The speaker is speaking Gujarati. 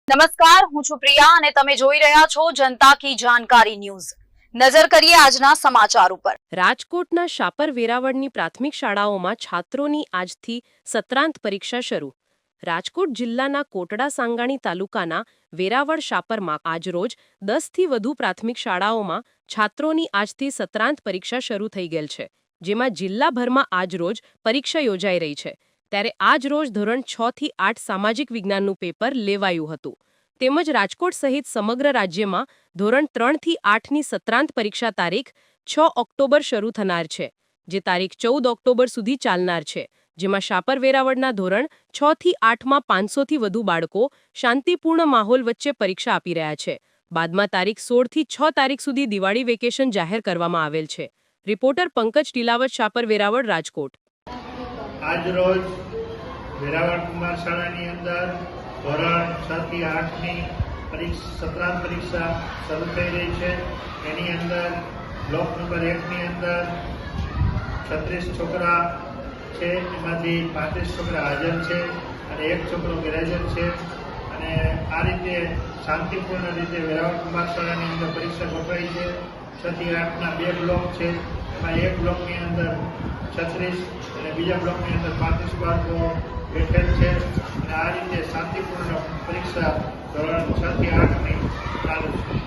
નમસ્કાર, હું છું પ્રિયા અને તમે જોઈ રહ્યા છો જનતા કી જાણકારી ન્યૂઝ। નજર કરીએ આજના સમાચાર ઉપર। રાજકોટના શાપર વેરાવળની પ્રાથમિક શાળાઓમાં છાત્રોની આજથી સત્રાંત પરીક્ષા શરૂ। રાજકોટ જિલ્લાના કોટડા સાંગાણી તાલુકાના વેરાવળ શાપરમાં આજરોજ 10થી વધુ પ્રાથમિક શાળાઓમાં છાત્રોની આજથી સત્રાંત પરીક્ષા શરૂ થઈ ગયેલ છે, જેમાં જિલ્લાભરમાં આજરોજ પરીક્ષા યોજાઈ રહી છે। ત્યારે આજરોજ ધોરણ 6 થી 8 સામાજિક વિજ્ઞાનનું પેપર લેવાયું હતું, તેમજ રાજકોટ સહિત સમગ્ર રાજ્યમાં ધોરણ 3 થી 8ની સત્રાંત પરીક્ષા તારીખ 6 ઓક્ટોબર શરૂ થનાર છે, જે તારીખ 14 ઓક્ટોબર સુધી ચાલનાર છે, જેમાં શાપર વેરાવળના ધોરણ 6 થી 8માં 500થી વધુ બાળકો શાંતિપૂર્ણ માહોલ વચ્ચે પરીક્ષા આપી રહ્યા છે। બાદમાં તારીખ 16 થી 6 તારીખ સુધી દિવાળી વેકેશન જાહેર કરવામાં આવેલ છે। રિપોર્ટર પંકજ ટીલાવત, શાપર વેરાવળ, રાજકોટ। આજરોજ વેરાવળ કુમાર શાળાની અંદર ધોરણ 6 થી 8ની સત્રાંત પરીક્ષા શરૂ થઈ રહી છે। એની અંદર બ્લોક નંબર 1ની અંદર 36 છોકરા છે, એમાંથી 35 છોકરા હાજર છે અને 1 છોકરો ગેરહાજર છે। અને આ રીતે શાંતિપૂર્ણ રીતે વેરાવળ કુમાર શાળાની અંદર પરીક્ષા ગોઠવાઈ છે। 6 થી 8ના 2 બ્લોક છે, એમાં એક બ્લોકની અંદર 36 અને બીજા બ્લોકની અંદર 35 બાળકો બેઠેલ છે અને આ રીતે શાંતિપૂર્ણ પરીક્ષા ધોરણ 6 થી 8ની ચાલુ છે।